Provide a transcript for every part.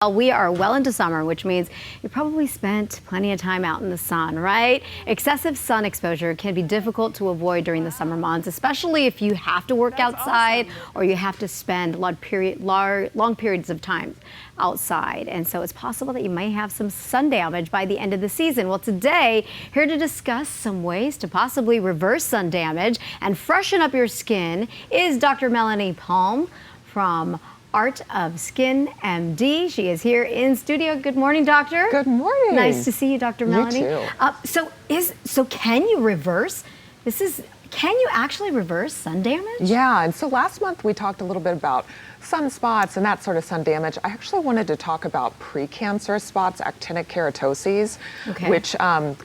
We are well into summer, which means you probably spent plenty of time out in the sun, right? Excessive sun exposure can be difficult to avoid during the summer months, especially if you have to work outside or you have to spend long periods of time outside. And so it's possible that you might have some sun damage by the end of the season. Well, today, here to discuss some ways to possibly reverse sun damage and freshen up your skin is Dr. Melanie Palm from Art of Skin MD. She is here in studio. Good morning, doctor. Good morning. Nice to see you, Dr. Melanie. You too. So can you reverse? Can you actually reverse sun damage? Yeah, and so last month we talked a little bit about sunspots and that sort of sun damage. I actually wanted to talk about precancerous spots, actinic keratoses, which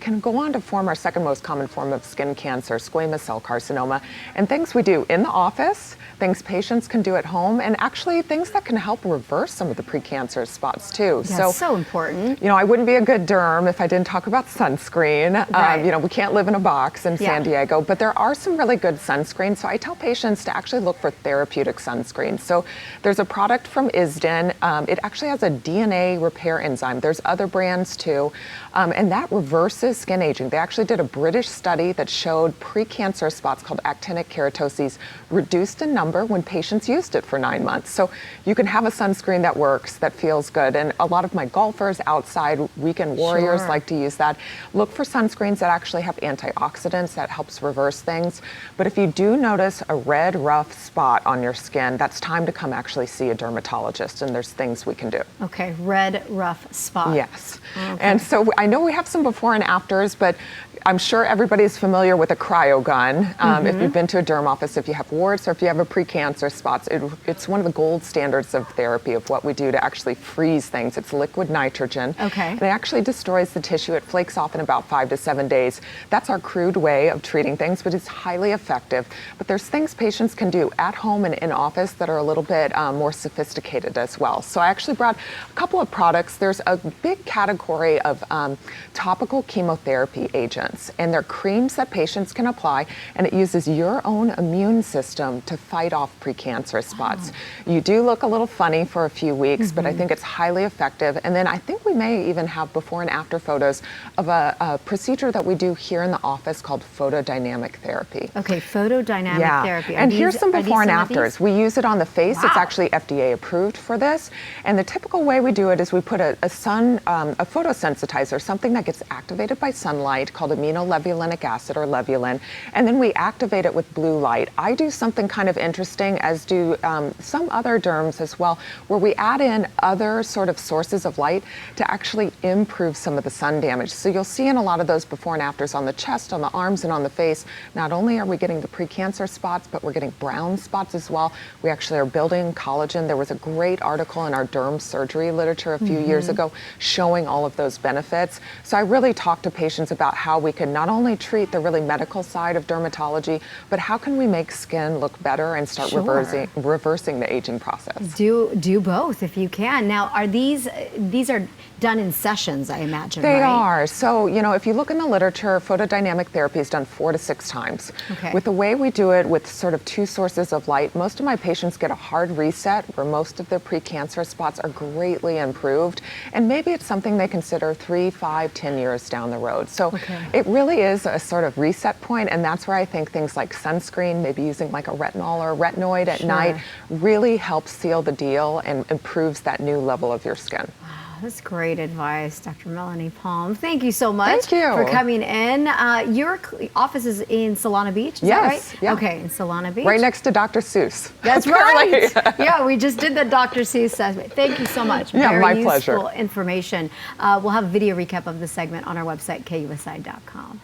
can go on to form our second most common form of skin cancer, squamous cell carcinoma, and things we do in the office, things patients can do at home, and actually things that can help reverse some of the precancerous spots too. That's so important. You know, I wouldn't be a good derm if I didn't talk about sunscreen. Right. You know, we can't live in a box in San Diego, but there are some really good sunscreens. So I tell patients to actually look for therapeutic sunscreen. So there's a product from Isden. It actually has a DNA repair enzyme. There's other brands too, and that reverses skin aging. They actually did a British study that showed precancerous spots called actinic keratoses reduced in number when patients used it for 9 months. So you can have a sunscreen that works, that feels good. And a lot of my golfers, outside weekend warriors like to use that. Look for sunscreens that actually have antioxidants that helps reverse things. But if you do notice a red, rough spot on your skin, that's time to come actually see a dermatologist, and there's things we can do. Okay, red, rough spot. Yes. And so I know we have some before and afters, but I'm sure everybody's familiar with a cryo gun. If you've been to a derm office, if you have warts or if you have a precancerous spots, it's one of the gold standards of therapy of what we do to actually freeze things. It's liquid nitrogen. Okay. And it actually destroys the tissue. It flakes off in about 5 to 7 days. That's our crude way of treating things, but it's highly effective. But there's things patients can do at home and in office that are a little bit more sophisticated as well. So I actually brought a couple of products. There's a big category of topical chemotherapy agents. And they're creams that patients can apply, and it uses your own immune system to fight off precancerous spots. You do look a little funny for a few weeks, but I think it's highly effective. And then I think we may even have before and after photos of a procedure that we do here in the office called photodynamic therapy. Okay, photodynamic therapy. And here's some before and afters. We use it on the face. It's actually FDA approved for this. And the typical way we do it is we put a photosensitizer, something that gets activated by sunlight called aminolevulinic acid or levulin, and then we activate it with blue light. I do something kind of interesting, as do some other derms as well, where we add in other sort of sources of light to actually improve some of the sun damage. So you'll see in a lot of those before and afters on the chest, on the arms, and on the face, not only are we getting the precancer spots, but we're getting brown spots as well. We actually are building collagen. There was a great article in our derm surgery literature a few years ago showing all of those benefits. So I really talk to patients about how we can not only treat the really medical side of dermatology, but how can we make skin look better and start reversing the aging process? Do both if you can. Now, are these are done in sessions, I imagine, They right? are. So, you know, if you look in the literature, photodynamic therapy is done 4 to 6 times. Okay. With the way we do it with sort of 2 sources of light, most of my patients get a hard reset where most of their precancerous spots are greatly improved. And maybe it's something they consider 3, 5, 10 years down the road. So it really is a sort of reset point, and that's where I think things like sunscreen, maybe using like a retinol or a retinoid at night, really helps seal the deal and improves that new level of your skin. That's great advice, Dr. Melanie Palm. Thank you so much for coming in. Your office is in Solana Beach, is that right? Yeah. Okay, in Solana Beach. Right next to Dr. Seuss. That's right. Yeah, we just did the Dr. Seuss segment. Thank you so much. Yeah, Very my useful pleasure. information. We'll have a video recap of the segment on our website, kusi.com.